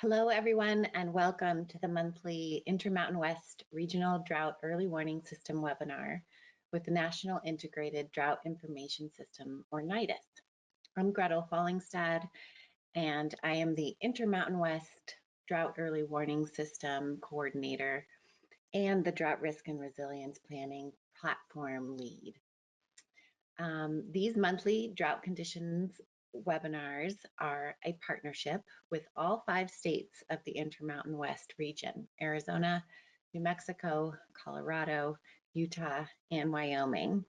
Hello, everyone, and welcome to the monthly Intermountain West Regional Drought Early Warning System webinar with the National Integrated Drought Information System, or NIDIS. I'm Gretel Fallingstad, and I am the Intermountain West Drought Early Warning System Coordinator and the Drought Risk and Resilience Planning Platform Lead. These monthly drought conditions webinars are a partnership with all 5 states of the Intermountain West region: Arizona, New Mexico, Colorado, Utah, and Wyoming,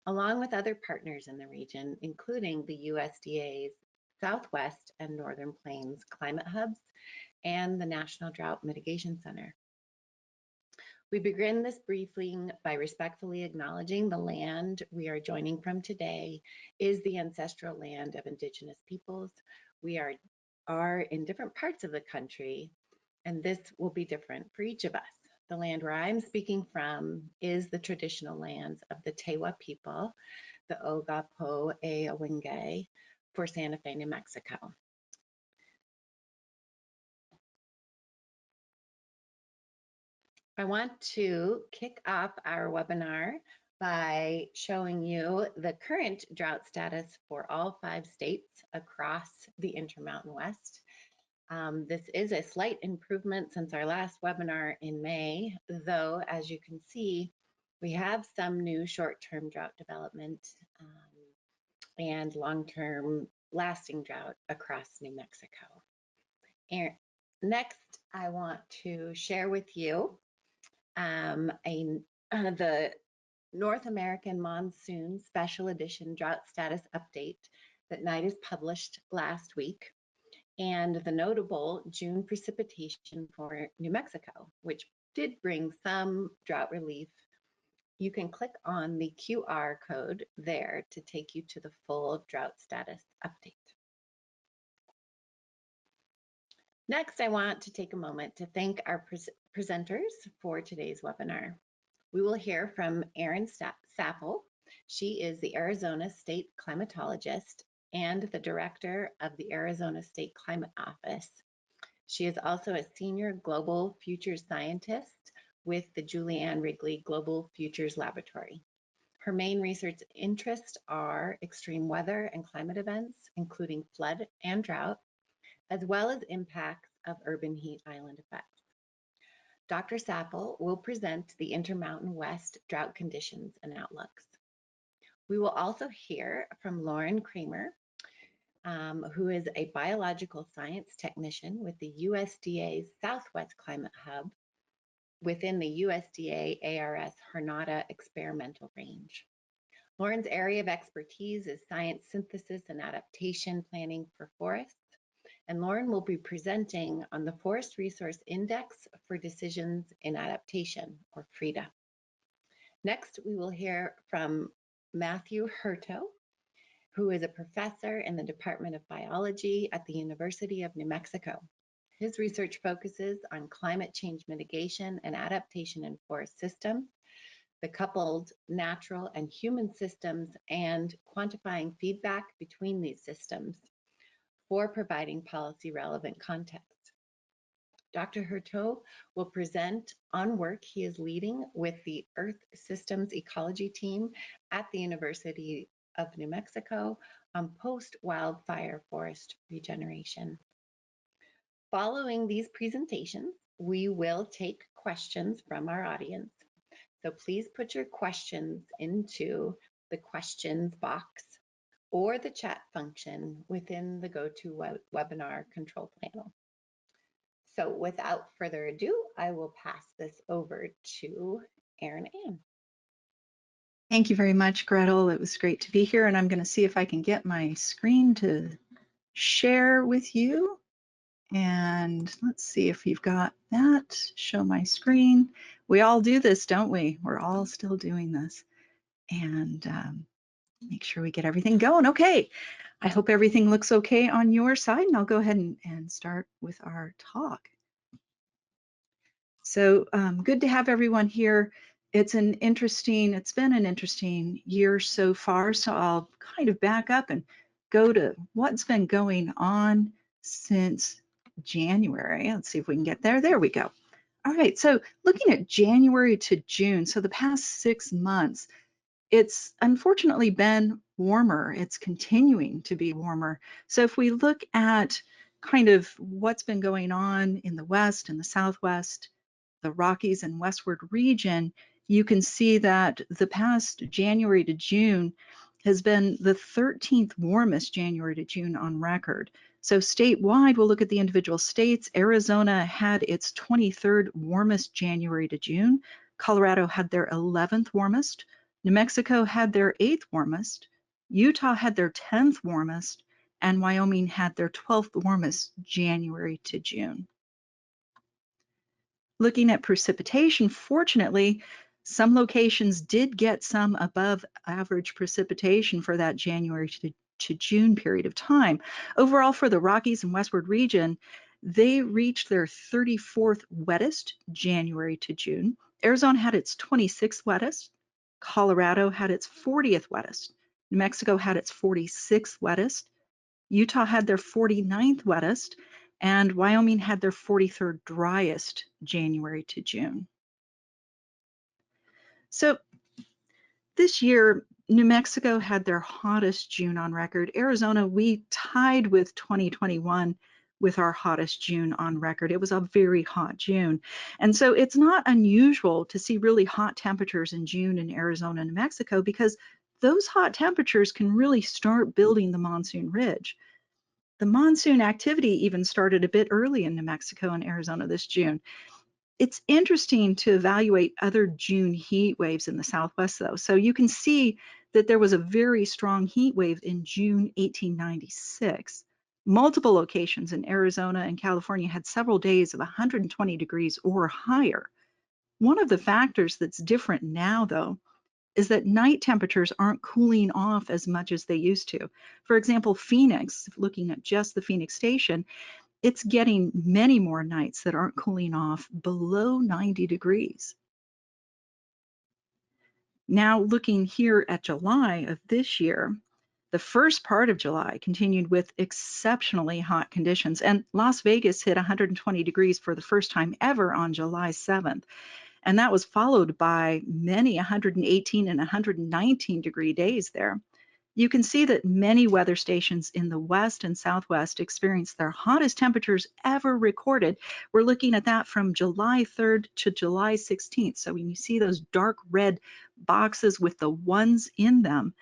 along with other partners in the region, including the USDA's Southwest and Northern Plains Climate Hubs and the National Drought Mitigation Center. We begin this briefing by respectfully acknowledging the land we are joining from today is the ancestral land of Indigenous peoples. We are in different parts of the country, and this will be different for each of us. The land where I'm speaking from is the traditional lands of the Tewa people, the Ogapo e Awenge, for Santa Fe, New Mexico. I want to kick off our webinar by showing you the current drought status for all 5 states across the Intermountain West. This is a slight improvement since our last webinar in May, though, as you can see, we have some new short-term drought development and long-term lasting drought across New Mexico. And next, I want to share with you the North American Monsoon Special Edition Drought Status Update that NIDIS published last week, and the notable June precipitation for New Mexico, which did bring some drought relief. You can click on the QR code there to take you to the full drought status update. Next, I want to take a moment to thank our presenters for today's webinar. We will hear from Erin Sappel. She is the Arizona State Climatologist and the Director of the Arizona State Climate Office. She is also a Senior Global Futures Scientist with the Julianne Wrigley Global Futures Laboratory. Her main research interests are extreme weather and climate events, including flood and drought, as well as impacts of urban heat island effects. Dr. Sappel will present the Intermountain West drought conditions and outlooks. We will also hear from Lauren Kramer, who is a biological science technician with the USDA's Southwest Climate Hub within the USDA ARS Jornada experimental range. Lauren's area of expertise is science synthesis and adaptation planning for forests, and Lauren will be presenting on the Forest Resource Index for Decisions in Adaptation, or FRIDA. Next, we will hear from Matthew Hurto, who is a professor in the Department of Biology at the University of New Mexico. His research focuses on climate change mitigation and adaptation in forest systems, the coupled natural and human systems, and quantifying feedback between these systems for providing policy relevant context. Dr. Hurto will present on work he is leading with the Earth Systems Ecology team at the University of New Mexico on post-wildfire forest regeneration. Following these presentations, we will take questions from our audience. So please put your questions into the questions box or the chat function within the GoToWebinar control panel. So without further ado, I will pass this over to Erin Ann. Thank you very much, Gretel. It was great to be here, and I'm going to see if I can get my screen to share with you. And let's see if you've got that. Show my screen. We all do this, don't we? We're all still doing this. And make sure we get everything going. Okay, I hope everything looks okay on your side, and I'll go ahead and start with our talk. So good to have everyone here. It's been an interesting year so far, so I'll kind of back up and go to what's been going on since January. Let's see if we can get there. There we go. All right, so looking at January to June, so the past 6 months, it's unfortunately been warmer. It's continuing to be warmer. So if we look at kind of what's been going on in the West and the Southwest, the Rockies and westward region, you can see that the past January to June has been the 13th warmest January to June on record. So statewide, we'll look at the individual states. Arizona had its 23rd warmest January to June. Colorado had their 11th warmest. New Mexico had their 8th warmest. Utah had their 10th warmest. And Wyoming had their 12th warmest January to June. Looking at precipitation, fortunately, some locations did get some above average precipitation for that January to June period of time. Overall, for the Rockies and westward region, they reached their 34th wettest January to June. Arizona had its 26th wettest. Colorado had its 40th wettest. New Mexico had its 46th wettest. Utah had their 49th wettest, and Wyoming had their 43rd driest January to June. So this year, New Mexico had their hottest June on record. Arizona, we tied with 2021 with our hottest June on record. It was a very hot June. And so it's not unusual to see really hot temperatures in June in Arizona and New Mexico, because those hot temperatures can really start building the monsoon ridge. The monsoon activity even started a bit early in New Mexico and Arizona this June. It's interesting to evaluate other June heat waves in the Southwest, though. So you can see that there was a very strong heat wave in June 1896. Multiple locations in Arizona and California had several days of 120 degrees or higher. One of the factors that's different now, though, is that night temperatures aren't cooling off as much as they used to. For example, Phoenix, looking at just the Phoenix station, it's getting many more nights that aren't cooling off below 90 degrees. Now looking here at July of this year, the first part of July continued with exceptionally hot conditions, and Las Vegas hit 120 degrees for the first time ever on July 7th. And that was followed by many 118 and 119 degree days there. You can see that many weather stations in the West and Southwest experienced their hottest temperatures ever recorded. We're looking at that from July 3rd to July 16th. So when you see those dark red boxes with the ones in them,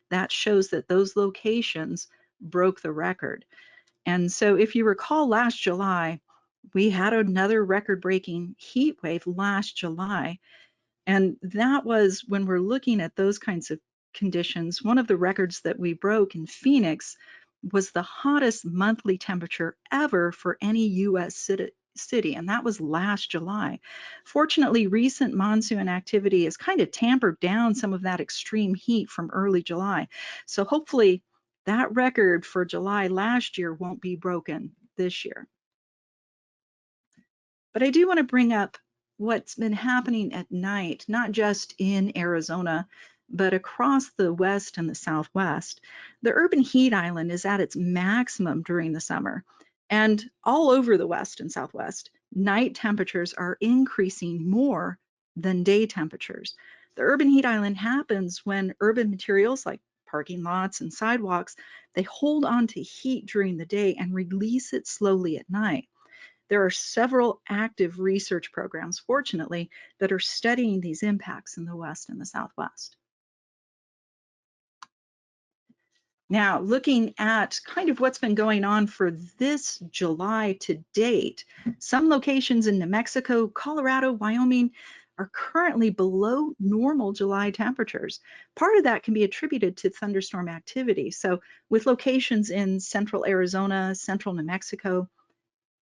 that shows that those locations broke the record. And so if you recall last July, we had another record-breaking heat wave last July. And that was when we're looking at those kinds of conditions. One of the records that we broke in Phoenix was the hottest monthly temperature ever for any US city, and that was last July. Fortunately, recent monsoon activity has kind of tampered down some of that extreme heat from early July. So hopefully that record for July last year won't be broken this year. But I do want to bring up what's been happening at night, not just in Arizona, but across the West and the Southwest. The urban heat island is at its maximum during the summer. And all over the West and Southwest, night temperatures are increasing more than day temperatures. The urban heat island happens when urban materials like parking lots and sidewalks, they hold on to heat during the day and release it slowly at night. There are several active research programs, fortunately, that are studying these impacts in the West and the Southwest. Now, looking at kind of what's been going on for this July to date, some locations in New Mexico, Colorado, Wyoming are currently below normal July temperatures. Part of that can be attributed to thunderstorm activity. So with locations in central Arizona, central New Mexico,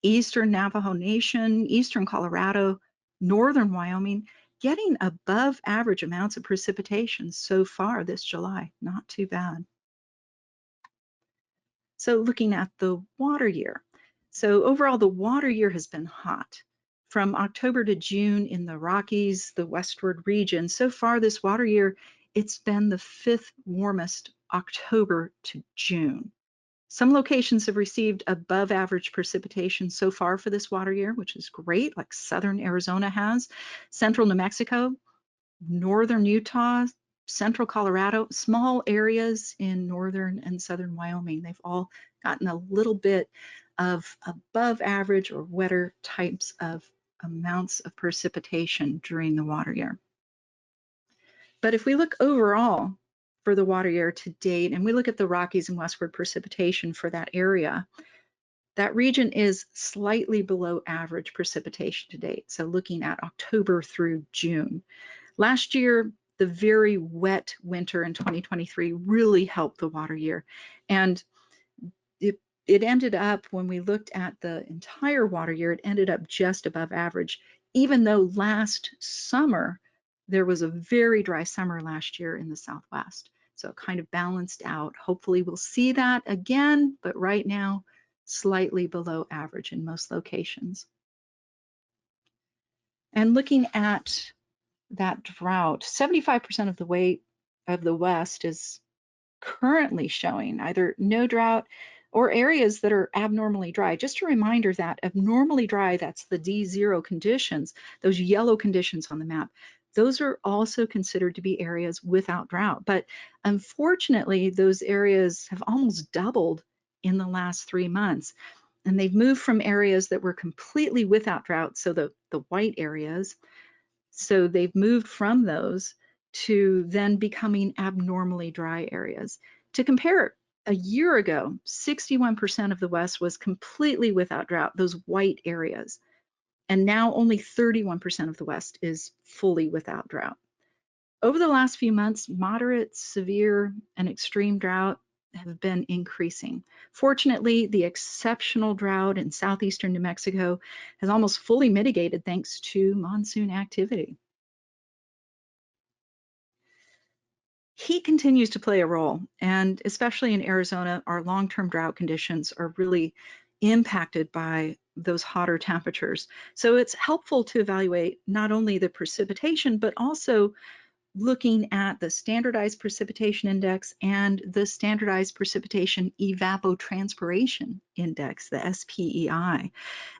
eastern Navajo Nation, eastern Colorado, northern Wyoming, getting above average amounts of precipitation so far this July. Not too bad. So looking at the water year. So overall, the water year has been hot. From October to June in the Rockies, the westward region, so far this water year, it's been the 5th warmest October to June. Some locations have received above average precipitation so far for this water year, which is great, like southern Arizona has, central New Mexico, northern Utah, central Colorado, small areas in northern and southern Wyoming. They've all gotten a little bit of above average or wetter types of amounts of precipitation during the water year. But if we look overall for the water year to date, and we look at the Rockies and westward precipitation for that area, that region is slightly below average precipitation to date. So looking at October through June. Last year, the very wet winter in 2023 really helped the water year. And it ended up, when we looked at the entire water year, it ended up just above average, even though last summer, there was a very dry summer last year in the Southwest. So it kind of balanced out. Hopefully we'll see that again, but right now, slightly below average in most locations. And looking at that drought, 75% of the weight of the West is currently showing either no drought or areas that are abnormally dry. Just a reminder that abnormally dry, that's the D0 conditions, those yellow conditions on the map, those are also considered to be areas without drought. But unfortunately, those areas have almost doubled in the last 3 months. And they've moved from areas that were completely without drought, so the white areas, so they've moved from those to then becoming abnormally dry areas. To compare, a year ago, 61% of the West was completely without drought, those white areas. And now only 31% of the West is fully without drought. Over the last few months, moderate, severe, and extreme drought have been increasing. Fortunately, the exceptional drought in southeastern New Mexico has almost fully mitigated thanks to monsoon activity. Heat continues to play a role, and especially in Arizona, our long-term drought conditions are really impacted by those hotter temperatures. So it's helpful to evaluate not only the precipitation, but also looking at the standardized precipitation index and the standardized precipitation evapotranspiration index, the SPEI.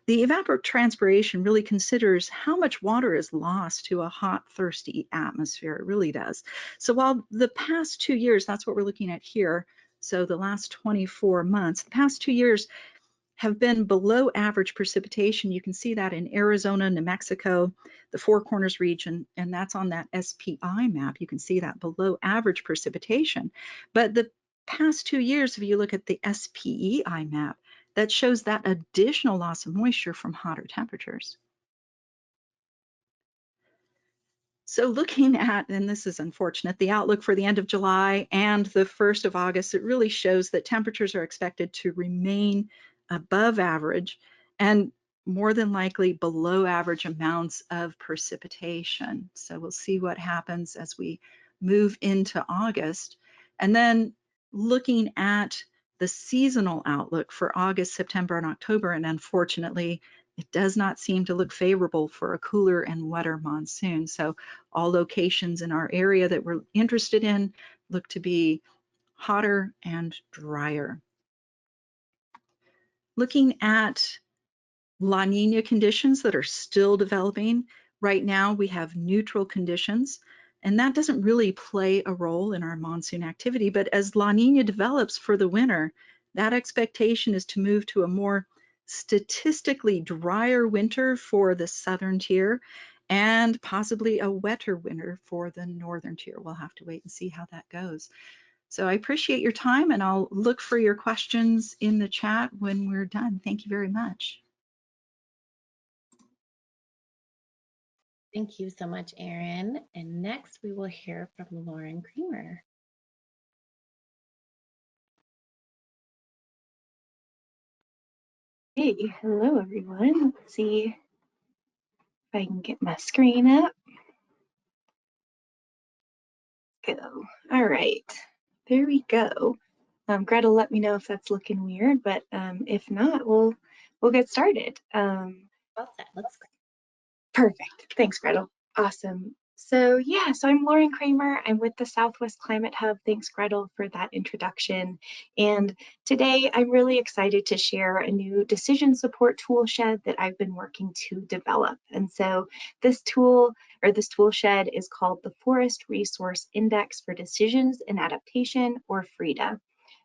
The evapotranspiration really considers how much water is lost to a hot, thirsty atmosphere. It really does. So while the past 2 years, that's what we're looking at here, so the last 24 months, the past 2 years have been below average precipitation. You can see that in Arizona, New Mexico, the Four Corners region, and that's on that SPI map. You can see that below average precipitation. But the past 2 years, if you look at the SPEI map, that shows that additional loss of moisture from hotter temperatures. So looking at, and this is unfortunate, the outlook for the end of July and the 1st of August, it really shows that temperatures are expected to remain above average and more than likely below average amounts of precipitation. So we'll see what happens as we move into August. And then looking at the seasonal outlook for August, September, and October, and unfortunately, it does not seem to look favorable for a cooler and wetter monsoon. So all locations in our area that we're interested in look to be hotter and drier. Looking at La Niña conditions that are still developing, right now we have neutral conditions, and that doesn't really play a role in our monsoon activity. But as La Niña develops for the winter, that expectation is to move to a more statistically drier winter for the southern tier and possibly a wetter winter for the northern tier. We'll have to wait and see how that goes. So I appreciate your time, and I'll look for your questions in the chat when we're done. Thank you very much. Thank you so much, Erin. And next we will hear from Lauren Creamer. Hey, hello everyone. Let's see if I can get my screen up. Go. All right, there we go. Gretel, let me know if that's looking weird, but if not, we'll get started. Well said. Let's go. Perfect. Thanks, Gretel. Awesome. So I'm Lauren Kramer. I'm with the Southwest Climate Hub. Thanks, Gretel, for that introduction. And today I'm really excited to share a new decision support tool shed that I've been working to develop. And so this tool shed is called the Forest Resource Index for Decisions and Adaptation, or FREDA.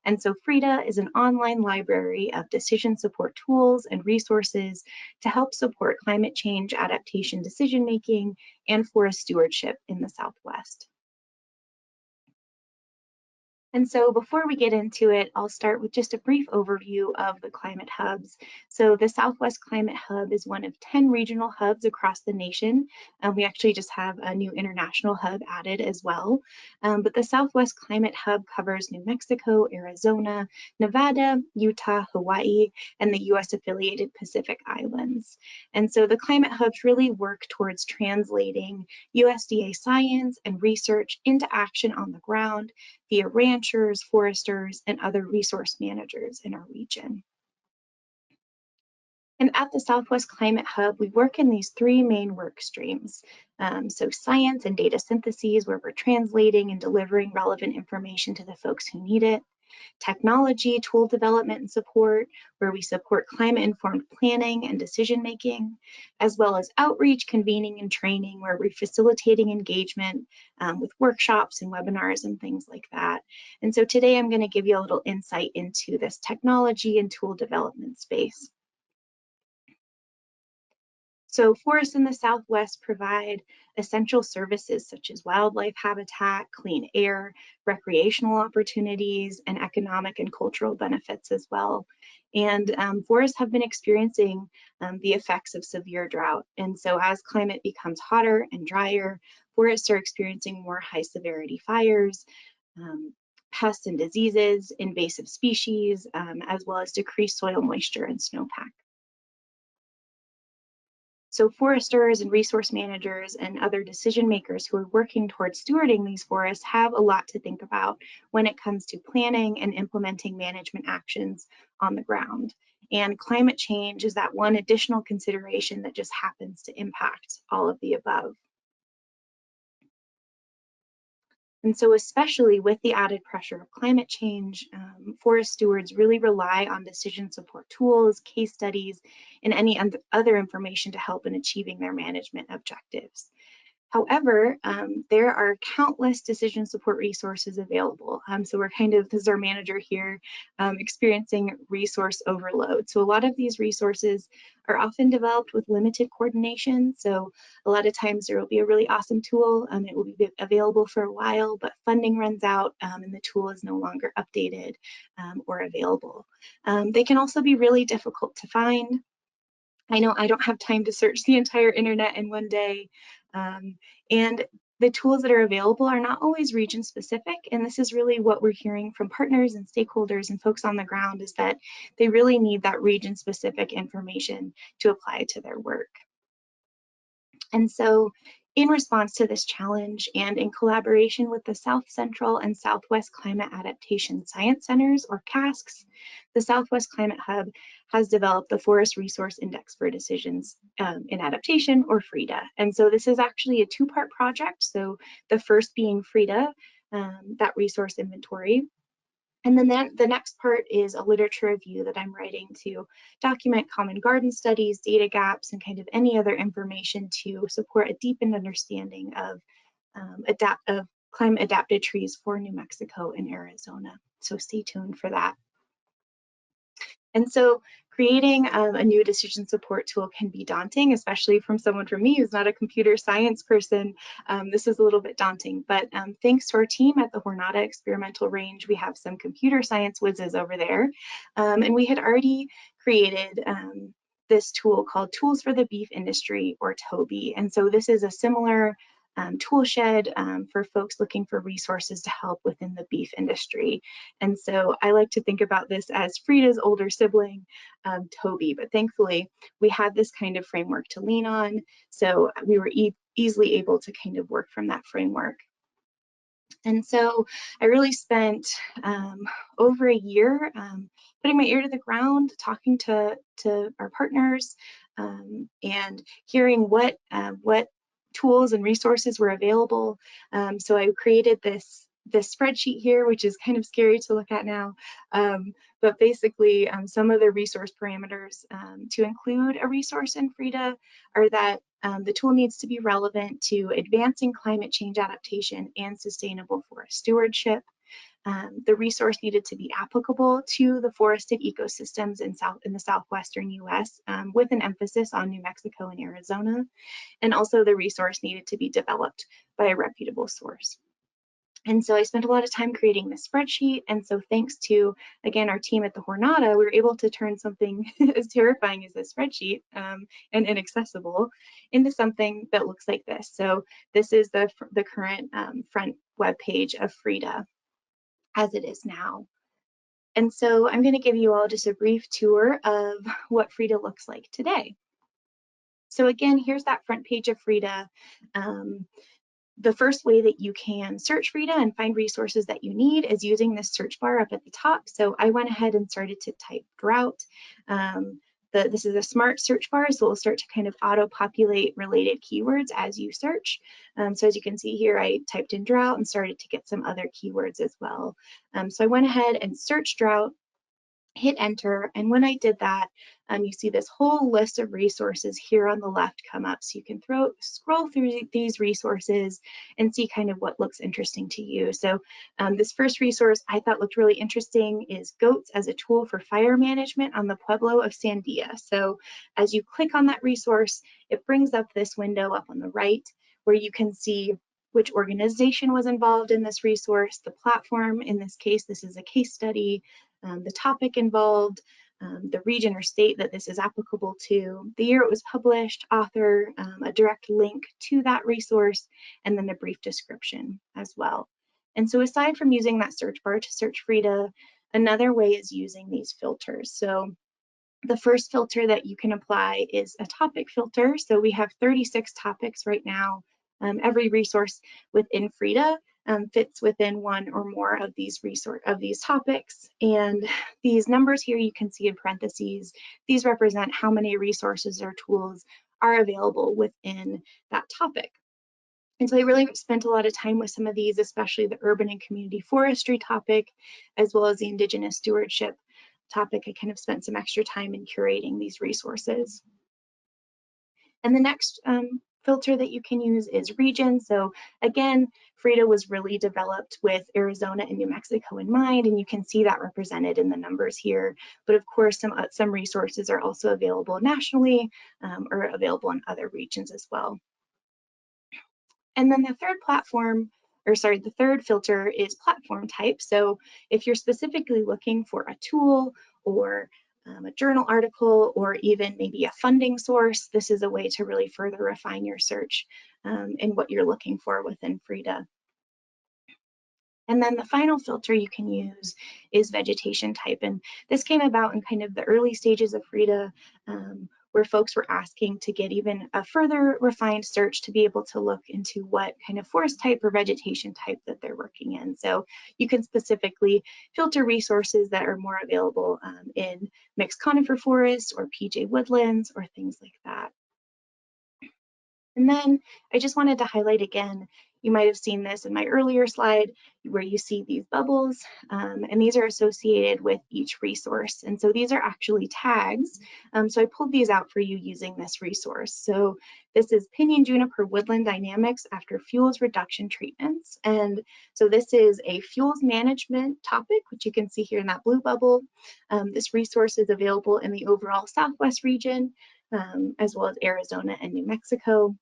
And so FREDA is an online library of decision support tools and resources to help support climate change adaptation decision-making and forest stewardship in the Southwest. And so before we get into it, I'll start with just a brief overview of the climate hubs. So the Southwest Climate Hub is one of 10 regional hubs across the nation. We actually just have a new international hub added as well. But the Southwest Climate Hub covers New Mexico, Arizona, Nevada, Utah, Hawaii, and the US affiliated Pacific Islands. And so the climate hubs really work towards translating USDA science and research into action on the ground via ranchers, foresters, and other resource managers in our region. And at the Southwest Climate Hub, we work in these three main work streams. So science and data syntheses, where we're translating and delivering relevant information to the folks who need it. Technology, tool development and support, where we support climate-informed planning and decision-making, as well as outreach, convening, and training, where we're facilitating engagement with workshops and webinars and things like that. And so today I'm going to give you a little insight into this technology and tool development space. So forests in the Southwest provide essential services such as wildlife habitat, clean air, recreational opportunities, and economic and cultural benefits as well. And forests have been experiencing the effects of severe drought. And so as climate becomes hotter and drier, forests are experiencing more high severity fires, pests and diseases, invasive species, as well as decreased soil moisture and snowpack. So foresters and resource managers and other decision makers who are working towards stewarding these forests have a lot to think about when it comes to planning and implementing management actions on the ground. And climate change is that one additional consideration that just happens to impact all of the above. And so especially with the added pressure of climate change, forest stewards really rely on decision support tools, case studies, and any other information to help in achieving their management objectives. However, there are countless decision support resources available. So we're this is our manager here, experiencing resource overload. So a lot of these resources are often developed with limited coordination. So a lot of times there will be a really awesome tool, it will be available for a while, but funding runs out and the tool is no longer updated or available. They can also be really difficult to find. I know I don't have time to search the entire internet in one day. And the tools that are available are not always region specific. And this is really what we're hearing from partners and stakeholders and folks on the ground, is that they really need that region specific information to apply to their work. And so in response to this challenge, and in collaboration with the South Central and Southwest Climate Adaptation Science Centers, or CASCs, the Southwest Climate Hub has developed the Forest Resource Index for Decisions in Adaptation, or FREDA. And so this is actually a two-part project. So the first being FREDA, that resource inventory. And then the next part is a literature review that I'm writing to document common garden studies, data gaps, and any other information to support a deepened understanding of climate adapted trees for New Mexico and Arizona. So stay tuned for that. And so creating a new decision support tool can be daunting, especially from someone from me who's not a computer science person. This is a little bit daunting, but thanks to our team at the Jornada Experimental Range, we have some computer science whizzes over there. And we had already created this tool called Tools for the Beef Industry, or TOBY. And so this is a similar tool shed for folks looking for resources to help within the beef industry. And so I like to think about this as FREDA's older sibling, TOBY, but thankfully we had this kind of framework to lean on. So we were easily able to work from that framework. And so I really spent over a year putting my ear to the ground, talking to our partners, and hearing what tools and resources were available. So I created this spreadsheet here, which is kind of scary to look at now. But basically, some of the resource parameters to include a resource in FRIDA are that the tool needs to be relevant to advancing climate change adaptation and sustainable forest stewardship. The resource needed to be applicable to the forested ecosystems in the southwestern US, with an emphasis on New Mexico and Arizona. And also the resource needed to be developed by a reputable source. And so I spent a lot of time creating this spreadsheet. And so thanks to, again, our team at the Jornada, we were able to turn something as terrifying as a spreadsheet and inaccessible into something that looks like this. So this is the current front web page of FRIDA as it is now. And so I'm going to give you all just a brief tour of what FRIDA looks like today. So again, here's that front page of FRIDA. The first way that you can search FRIDA and find resources that you need is using this search bar up at the top. So I went ahead and started to type drought. This is a smart search bar, so it will start to kind of auto-populate related keywords as you search. So as you can see here, I typed in drought and started to get some other keywords as well. So I went ahead and searched drought, hit enter, and when I did that, you see this whole list of resources here on the left come up. So you can scroll through these resources and see kind of what looks interesting to you. So this first resource I thought looked really interesting is goats as a tool for fire management on the Pueblo of Sandia. So as you click on that resource, it brings up this window up on the right where you can see which organization was involved in this resource, the platform. In this case, this is a case study, the topic involved, the region or state that this is applicable to, the year it was published, author, a direct link to that resource, and then a brief description as well. And so aside from using that search bar to search FRIDA, another way is using these filters. So the first filter that you can apply is a topic filter. So we have 36 topics right now. Every resource within FRIDA fits within one or more of these topics. And these numbers here you can see in parentheses, these represent how many resources or tools are available within that topic. And so I really spent a lot of time with some of these, especially the urban and community forestry topic, as well as the indigenous stewardship topic. I kind of spent some extra time in curating these resources. And the next filter that you can use is region. So again, FRIDA was really developed with Arizona and New Mexico in mind, and you can see that represented in the numbers here. But of course, some resources are also available nationally or available in other regions as well. And then the third filter is platform type. So if you're specifically looking for a tool or a journal article, or even maybe a funding source, this is a way to really further refine your search and what you're looking for within FRIDA. And then the final filter you can use is vegetation type. And this came about in kind of the early stages of FRIDA, where folks were asking to get even a further refined search to be able to look into what kind of forest type or vegetation type that they're working in. So you can specifically filter resources that are more available in mixed conifer forests or PJ woodlands or things like that. And then I just wanted to highlight again, you might have seen this in my earlier slide where you see these bubbles, and these are associated with each resource. And so these are actually tags. So I pulled these out for you using this resource. So this is pinyon juniper woodland dynamics after fuels reduction treatments. And so this is a fuels management topic, which you can see here in that blue bubble. This resource is available in the overall Southwest region, as well as Arizona and New Mexico.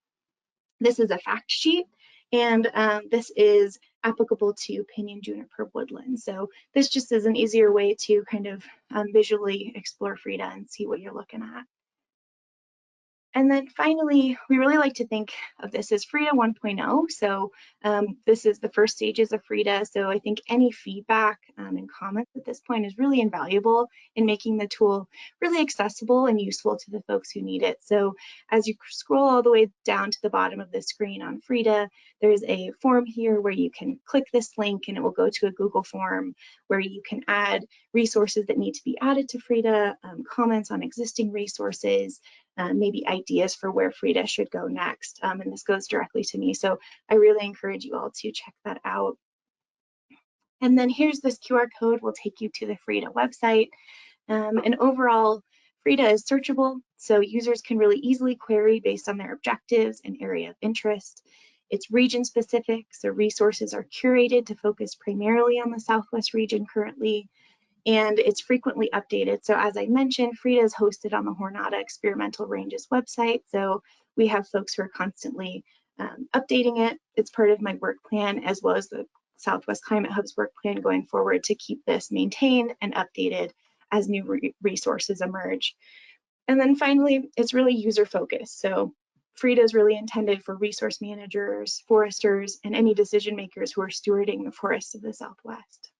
This is a fact sheet, and this is applicable to pinyon juniper woodland. So this just is an easier way to kind of visually explore FRIDA and see what you're looking at. And then finally, we really like to think of this as FRIDA 1.0. So this is the first stages of FRIDA. So I think any feedback and comments at this point is really invaluable in making the tool really accessible and useful to the folks who need it. So as you scroll all the way down to the bottom of the screen on FRIDA, there's a form here where you can click this link and it will go to a Google form where you can add resources that need to be added to FRIDA, comments on existing resources, maybe ideas for where Frida should go next. And this goes directly to me. So I really encourage you all to check that out. And then here's this QR code will take you to the Frida website. And overall, Frida is searchable, so users can really easily query based on their objectives and area of interest. It's region specific, so resources are curated to focus primarily on the Southwest region currently, and it's frequently updated. So as I mentioned, Frida is hosted on the Jornada Experimental Ranges website, so we have folks who are constantly updating it. It's part of my work plan as well as the Southwest Climate Hub's work plan going forward to keep this maintained and updated as new resources emerge. And then finally, it's really user focused. So Frida is really intended for resource managers, foresters, and any decision makers who are stewarding the forests of the Southwest.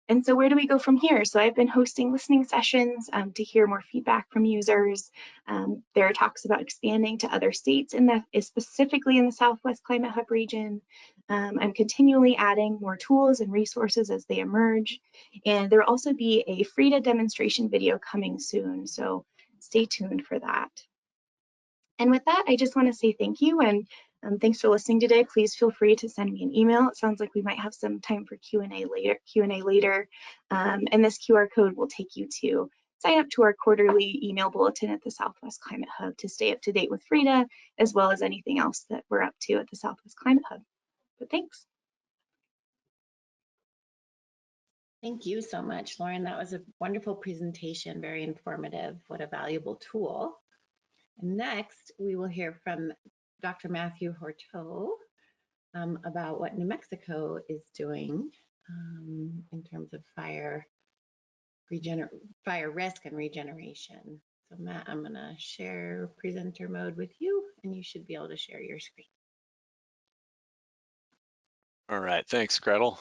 And so where do we go from here? So I've been hosting listening sessions to hear more feedback from users. There are talks about expanding to other states, specifically in the Southwest Climate Hub region. I'm continually adding more tools and resources as they emerge. And there will also be a Frida demonstration video coming soon, so stay tuned for that. And with that, I just want to say thank you, and thanks for listening today. Please feel free to send me an email. It sounds like we might have some time for Q&A later. And this QR code will take you to sign up to our quarterly email bulletin at the Southwest Climate Hub to stay up to date with Frida, as well as anything else that we're up to at the Southwest Climate Hub. But thanks. Thank you so much, Lauren. That was a wonderful presentation, very informative. What a valuable tool. And next, we will hear from Dr. Matthew Horteau about what New Mexico is doing in terms of fire risk and regeneration. So Matt, I'm gonna share presenter mode with you, and you should be able to share your screen. All right, thanks, Gretel.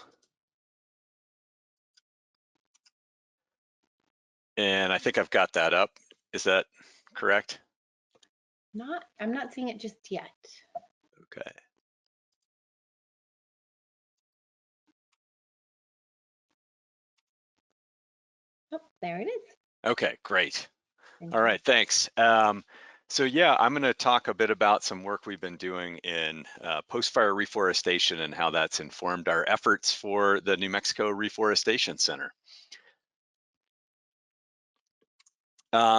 And I think I've got that up. Is that correct? I'm not seeing it just yet. Okay. Oh, there it is. Okay, great. Thank All you. right, thanks. So yeah, I'm going to talk a bit about some work we've been doing in post-fire reforestation and how that's informed our efforts for the New Mexico Reforestation Center.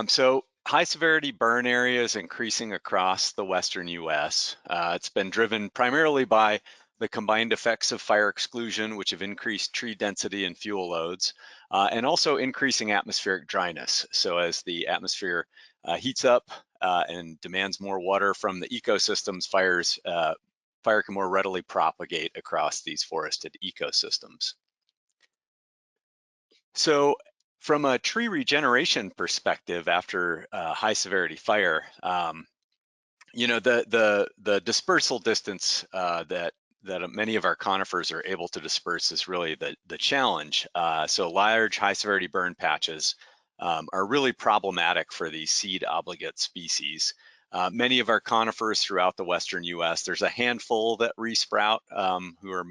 So high severity burn areas increasing across the western US. It's been driven primarily by the combined effects of fire exclusion, which have increased tree density and fuel loads, and also increasing atmospheric dryness. So as the atmosphere heats up and demands more water from the ecosystems, fire can more readily propagate across these forested ecosystems. So from a tree regeneration perspective, after high severity fire, you know, the dispersal distance that many of our conifers are able to disperse is really the challenge. So large high severity burn patches are really problematic for these seed obligate species. Many of our conifers throughout the western US, there's a handful that resprout who are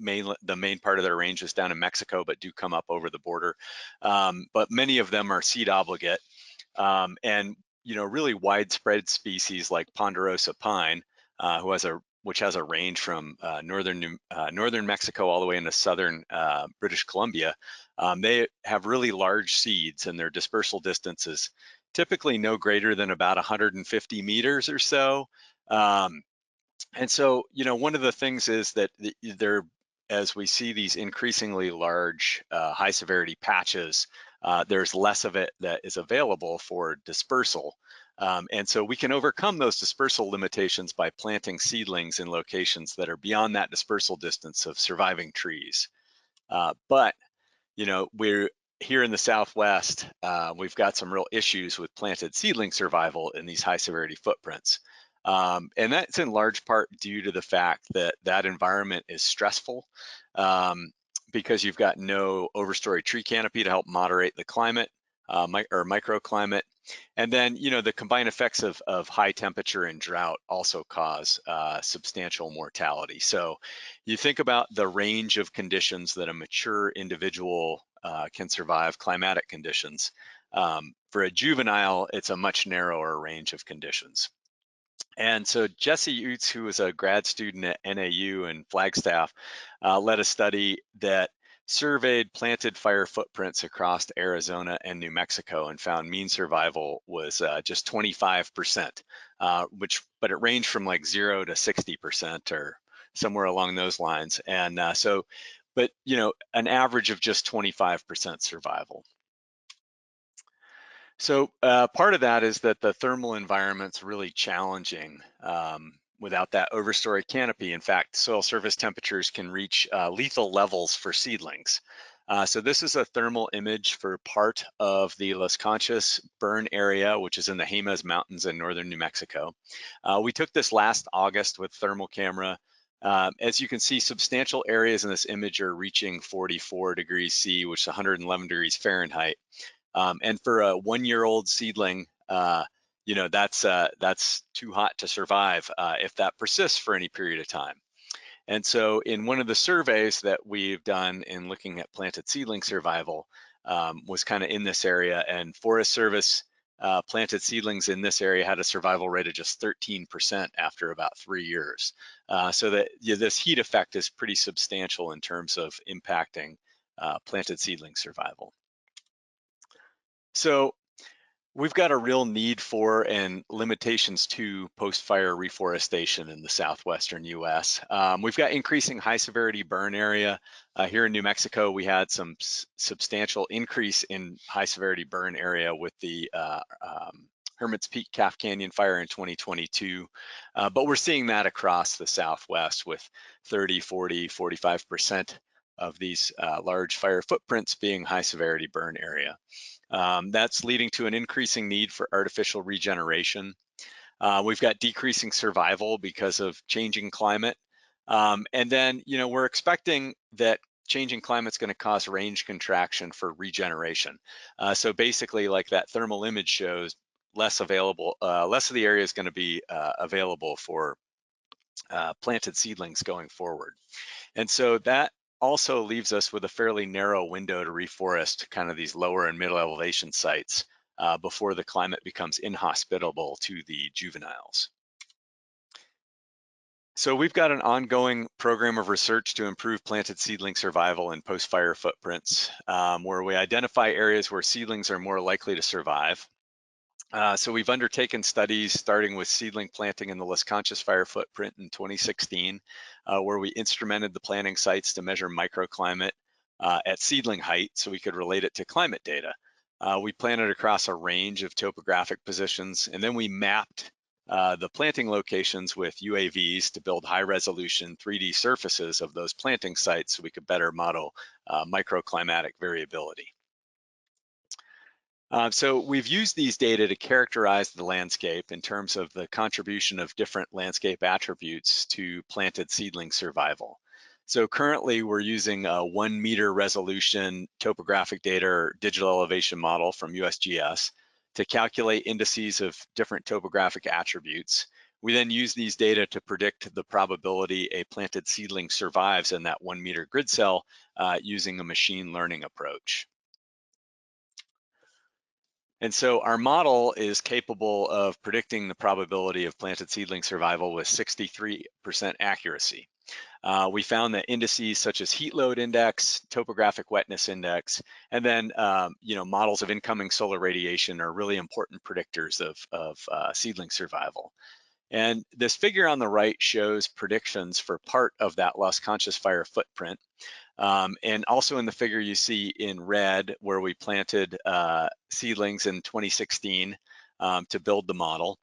the main part of their range is down in Mexico, but do come up over the border. But many of them are seed obligate. And you know, really widespread species like ponderosa pine, which has a range from northern Mexico all the way into southern British Columbia. They have really large seeds, and their dispersal distance is typically no greater than about 150 meters or so. And so, you know, one of the things is that as we see these increasingly large high severity patches, there's less of it that is available for dispersal. And so we can overcome those dispersal limitations by planting seedlings in locations that are beyond that dispersal distance of surviving trees. But, you know, we're here in the Southwest, we've got some real issues with planted seedling survival in these high severity footprints. And that's in large part due to the fact that that environment is stressful because you've got no overstory tree canopy to help moderate the climate or microclimate. And then, you know, the combined effects of high temperature and drought also cause substantial mortality. So you think about the range of conditions that a mature individual can survive, climatic conditions. For a juvenile, it's a much narrower range of conditions. And so Jesse Utz, who was a grad student at NAU in Flagstaff, led a study that surveyed planted fire footprints across Arizona and New Mexico and found mean survival was just 25%, but it ranged from like 0 to 60% or somewhere along those lines. And but an average of just 25% survival. So part of that is that the thermal environment's really challenging without that overstory canopy. In fact, soil surface temperatures can reach lethal levels for seedlings. So this is a thermal image for part of the Las Conchas burn area, which is in the Jemez Mountains in northern New Mexico. We took this last August with thermal camera. As you can see, substantial areas in this image are reaching 44 degrees C, which is 111 degrees Fahrenheit. And for a 1-year-old seedling, that's too hot to survive if that persists for any period of time. And so in one of the surveys that we've done in looking at planted seedling survival was kind of in this area, and Forest Service planted seedlings in this area had a survival rate of just 13% after about 3 years. So that this heat effect is pretty substantial in terms of impacting planted seedling survival. So we've got a real need for and limitations to post-fire reforestation in the southwestern US. We've got increasing high severity burn area. Here in New Mexico, we had some substantial increase in high severity burn area with the Hermit's Peak Calf Canyon fire in 2022. But we're seeing that across the Southwest with 30, 40, 45% of these large fire footprints being high severity burn area. That's leading to an increasing need for artificial regeneration. We've got decreasing survival because of changing climate. And then, we're expecting that changing climate's going to cause range contraction for regeneration. So basically, like that thermal image shows, less of the area is going to be available for planted seedlings going forward. And so that also leaves us with a fairly narrow window to reforest kind of these lower and middle elevation sites before the climate becomes inhospitable to the juveniles. So we've got an ongoing program of research to improve planted seedling survival in post-fire footprints, where we identify areas where seedlings are more likely to survive. So we've undertaken studies starting with seedling planting in the Las Conchas fire footprint in 2016, where we instrumented the planting sites to measure microclimate at seedling height so we could relate it to climate data. We planted across a range of topographic positions, and then we mapped the planting locations with UAVs to build high resolution 3D surfaces of those planting sites so we could better model microclimatic variability. So we've used these data to characterize the landscape in terms of the contribution of different landscape attributes to planted seedling survival. So currently we're using a 1 meter resolution topographic data or digital elevation model from USGS to calculate indices of different topographic attributes. We then use these data to predict the probability a planted seedling survives in that 1 meter grid cell using a machine learning approach. And so our model is capable of predicting the probability of planted seedling survival with 63% accuracy. We found that indices such as heat load index, topographic wetness index, and then models of incoming solar radiation are really important predictors of seedling survival. And this figure on the right shows predictions for part of that Las Conchas fire footprint. And also in the figure you see in red where we planted seedlings in 2016 to build the model.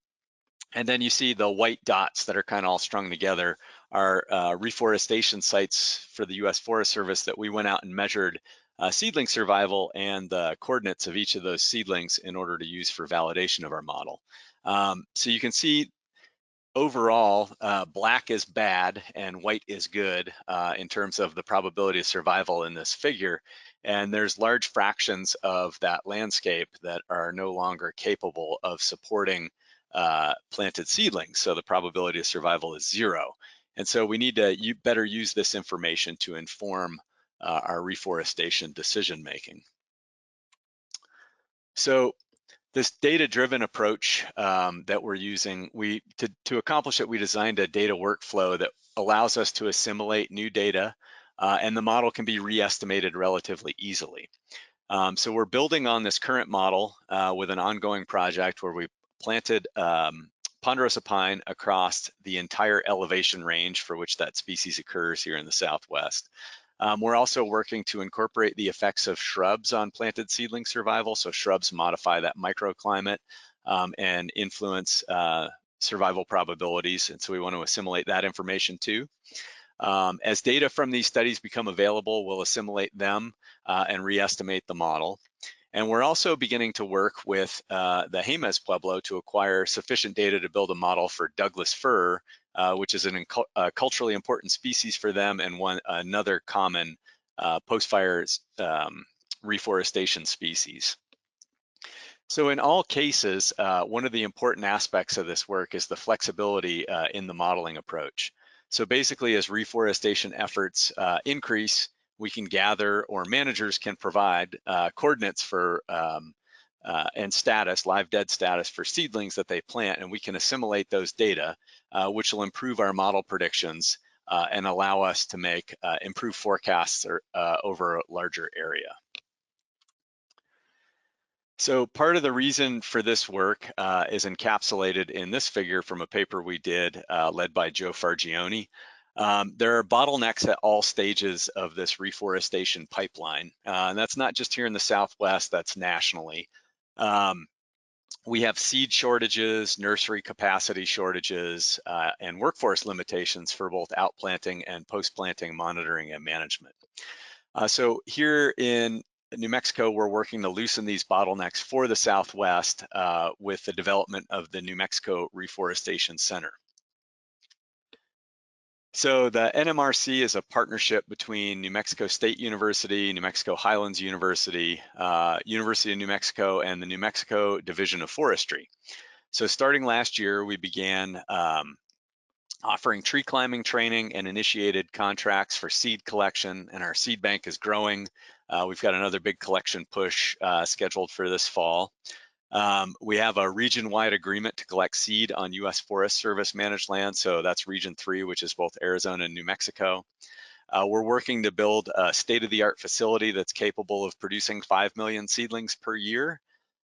And then you see the white dots that are kind of all strung together are reforestation sites for the US Forest Service that we went out and measured seedling survival and the coordinates of each of those seedlings in order to use for validation of our model. So you can see overall, black is bad and white is good in terms of the probability of survival in this figure. And there's large fractions of that landscape that are no longer capable of supporting planted seedlings. So the probability of survival is 0. And so we need to better use this information to inform our reforestation decision making. So this data-driven approach that we're using, to accomplish it, we designed a data workflow that allows us to assimilate new data, and the model can be re-estimated relatively easily. So we're building on this current model with an ongoing project where we planted ponderosa pine across the entire elevation range for which that species occurs here in the Southwest. We're also working to incorporate the effects of shrubs on planted seedling survival. So shrubs modify that microclimate and influence survival probabilities. And so we want to assimilate that information too. As data from these studies become available, we'll assimilate them and re-estimate the model. And we're also beginning to work with the Jemez Pueblo to acquire sufficient data to build a model for Douglas fir, which is a culturally important species for them and another common post-fire reforestation species. So in all cases, one of the important aspects of this work is the flexibility in the modeling approach. So basically, as reforestation efforts increase, we can gather, or managers can provide coordinates for and status, live dead status for seedlings that they plant, and we can assimilate those data, which will improve our model predictions and allow us to make improved forecasts over a larger area. So part of the reason for this work is encapsulated in this figure from a paper we did led by Joe Fargione. There are bottlenecks at all stages of this reforestation pipeline. And that's not just here in the Southwest, that's nationally. We have seed shortages, nursery capacity shortages, and workforce limitations for both outplanting and post-planting monitoring and management. So here in New Mexico, we're working to loosen these bottlenecks for the Southwest with the development of the New Mexico Reforestation Center. So the NMRC is a partnership between New Mexico State University, New Mexico Highlands University, University of New Mexico, and the New Mexico Division of Forestry. So starting last year, we began offering tree climbing training and initiated contracts for seed collection, and our seed bank is growing. We've got another big collection push scheduled for this fall. We have a region-wide agreement to collect seed on U.S. Forest Service managed land, so that's Region 3, which is both Arizona and New Mexico. We're working to build a state-of-the-art facility that's capable of producing 5 million seedlings per year.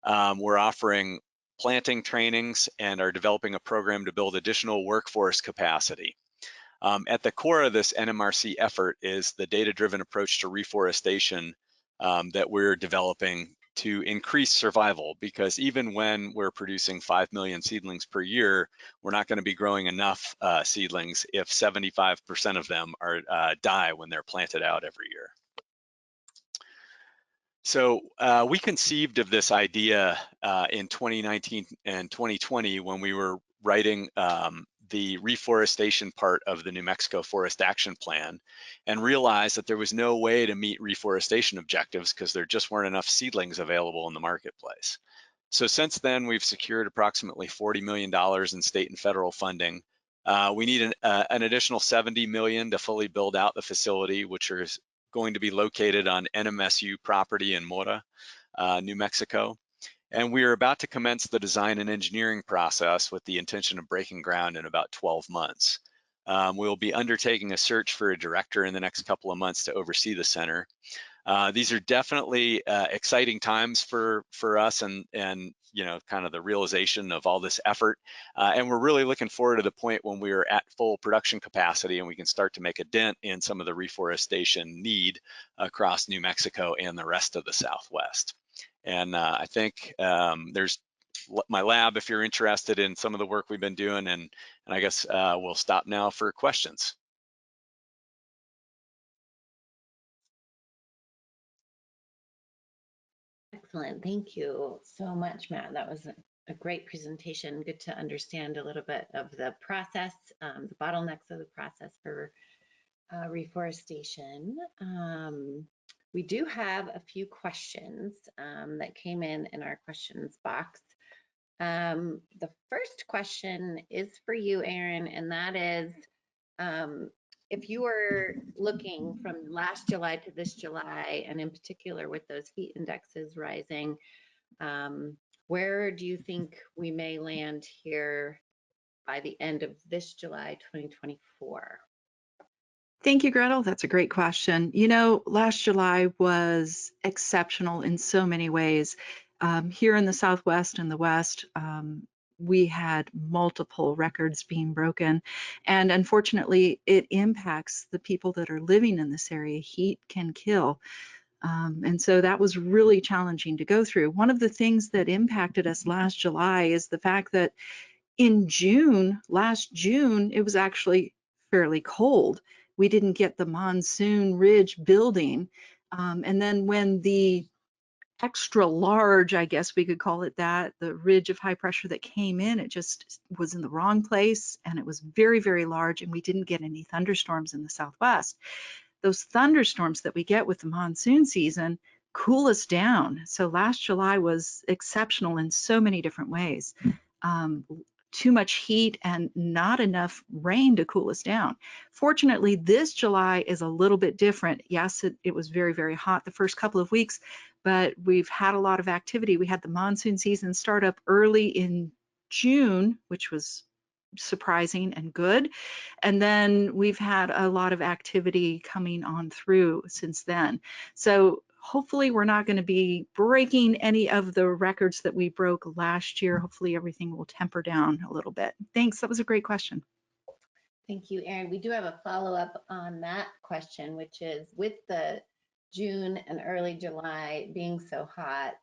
We're offering planting trainings and are developing a program to build additional workforce capacity. At the core of this NMRC effort is the data-driven approach to reforestation that we're developing to increase survival, because even when we're producing 5 million seedlings per year, we're not going to be growing enough seedlings if 75% of them die when they're planted out every year. So we conceived of this idea in 2019 and 2020 when we were writing the reforestation part of the New Mexico Forest Action Plan, and realized that there was no way to meet reforestation objectives because there just weren't enough seedlings available in the marketplace. So since then, we've secured approximately $40 million in state and federal funding. We need an additional $70 million to fully build out the facility, which is going to be located on NMSU property in Mora, New Mexico. And we are about to commence the design and engineering process with the intention of breaking ground in about 12 months. We'll be undertaking a search for a director in the next couple of months to oversee the center. These are definitely exciting times for us, and you know, kind of the realization of all this effort. And we're really looking forward to the point when we are at full production capacity and we can start to make a dent in some of the reforestation need across New Mexico and the rest of the Southwest. And I think there's my lab if you're interested in some of the work we've been doing, and I guess we'll stop now for questions. Excellent. Thank you so much, Matt. That was a great presentation. Good to understand a little bit of the process, the bottlenecks of the process for reforestation. We do have a few questions that came in our questions box. The first question is for you, Aaron, and that is, if you were looking from last July to this July, and in particular with those heat indexes rising, Where do you think we may land here by the end of this July 2024? Thank you, Gretel. That's a great question. You know, last July was exceptional in so many ways. Here in the Southwest and the West, we had multiple records being broken. And unfortunately, it impacts the people that are living in this area. Heat can kill. And so that was really challenging to go through. One of the things that impacted us last July is the fact that in June, last June, it was actually fairly cold. We didn't get the monsoon ridge building. And then when the extra large, I guess we could call it that, the ridge of high pressure that came in, it just was in the wrong place and it was very, very large, and we didn't get any thunderstorms in the Southwest. Those thunderstorms that we get with the monsoon season cool us down. So last July was exceptional in so many different ways. Um, too much heat and not enough rain to cool us down. Fortunately, this July is a little bit different. Yes, it was very, very hot the first couple of weeks, but we've had a lot of activity. We had the monsoon season start up early in June, which was surprising and good. And then we've had a lot of activity coming on through since then. So hopefully we're not going to be breaking any of the records that we broke last year. Hopefully everything will temper down a little bit. Thanks. That was a great question. Thank you, Erin. We do have a follow-up on that question, which is with the June and early July being so hot,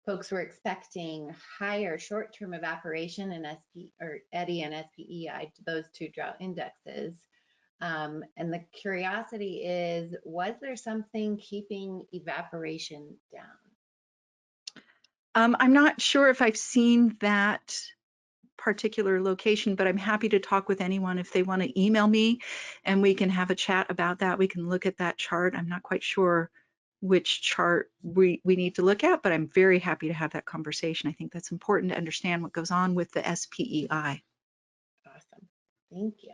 folks were expecting higher short-term evaporation in SP or EDI and SPEI, those two drought indexes. And the curiosity is, was there something keeping evaporation down? I'm not sure if I've seen that particular location, but I'm happy to talk with anyone if they want to email me and we can have a chat about that. We can look at that chart. I'm not quite sure which chart we need to look at, but I'm very happy to have that conversation. I think that's important to understand what goes on with the SPEI. Awesome. Thank you.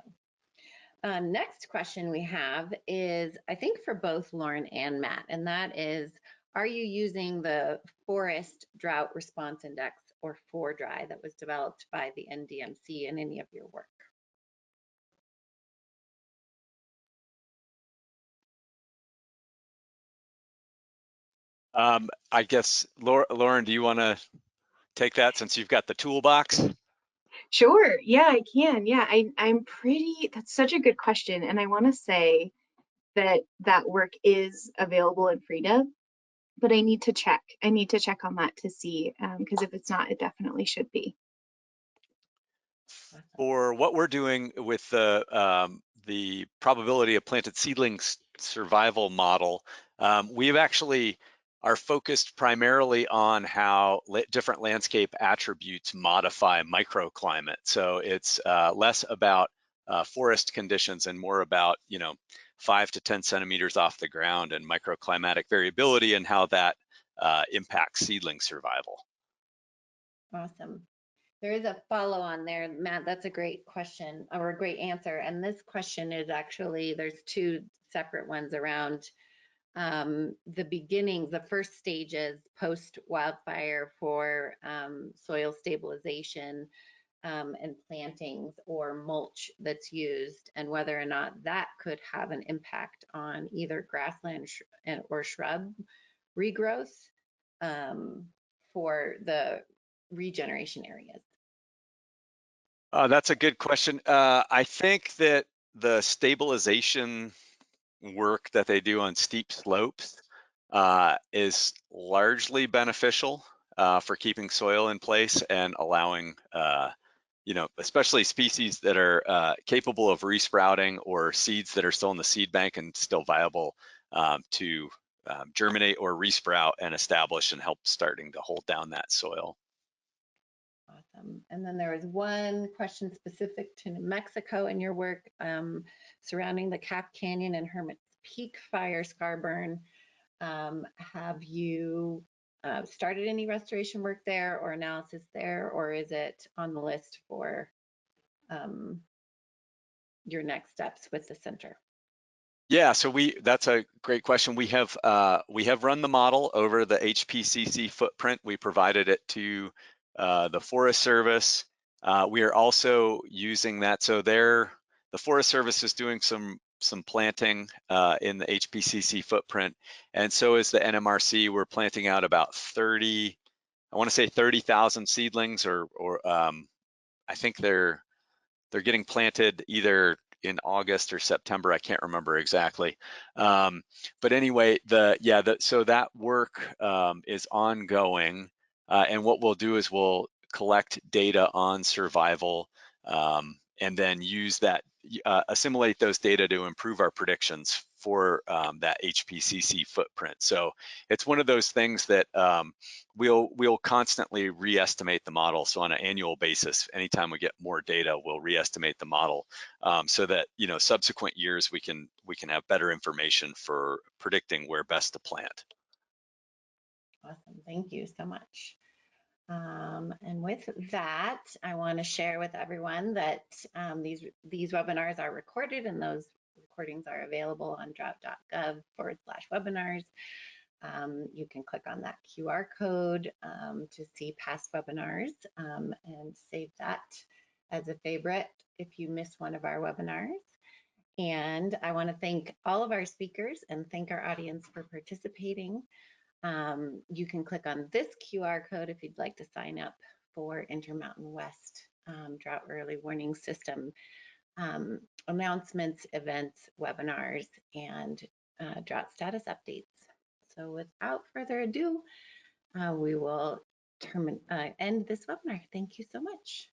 Next question we have is, I think for both Lauren and Matt, and that is, are you using the Forest Drought Response Index, or FORDRI, that was developed by the NDMC in any of your work? I guess, Lauren, do you want to take that since you've got the toolbox? Sure. Yeah, I can. Yeah, I'm pretty, that's such a good question. And I want to say that that work is available in Frida, but I need to check. I need to check on that to see, because if it's not, it definitely should be. For what we're doing with the probability of planted seedlings survival model, we've actually are focused primarily on how different landscape attributes modify microclimate. So it's less about forest conditions and more about, 5 to 10 centimeters off the ground and microclimatic variability and how that impacts seedling survival. Awesome. There is a follow on there, Matt. That's a great question, or a great answer. And this question is actually, there's two separate ones around the beginnings, the first stages post wildfire for soil stabilization and plantings or mulch that's used, and whether or not that could have an impact on either grassland or shrub regrowth for the regeneration areas. That's a good question. I think that the stabilization work that they do on steep slopes is largely beneficial for keeping soil in place and allowing, especially species that are capable of resprouting or seeds that are still in the seed bank and still viable to germinate or resprout and establish and help starting to hold down that soil. Awesome. And then there was one question specific to New Mexico in your work surrounding the Cap Canyon and Hermit's Peak fire scar burn. Have you started any restoration work there or analysis there, or is it on the list for your next steps with the center? Yeah, so that's a great question. We have run the model over the HPCC footprint. We provided it to the Forest Service. We are also using that. So the Forest Service is doing some planting in the HPCC footprint, and so is the NMRC. We're planting out about 30, I want to say 30,000 seedlings, or I think they're getting planted either in August or September. I can't remember exactly. But anyway, so that work is ongoing. And what we'll do is we'll collect data on survival, and then use that, assimilate those data to improve our predictions for that HPCC footprint. So it's one of those things that we'll constantly re-estimate the model. So on an annual basis, anytime we get more data, we'll re-estimate the model, so that subsequent years we can have better information for predicting where best to plant. Awesome, thank you so much. And with that, I want to share with everyone that these webinars are recorded, and those recordings are available on drought.gov/webinars. You can click on that QR code to see past webinars and save that as a favorite if you miss one of our webinars. And I want to thank all of our speakers and thank our audience for participating. You can click on this QR code if you'd like to sign up for Intermountain West Drought Early Warning System announcements, events, webinars, and drought status updates. So without further ado, we will end this webinar. Thank you so much.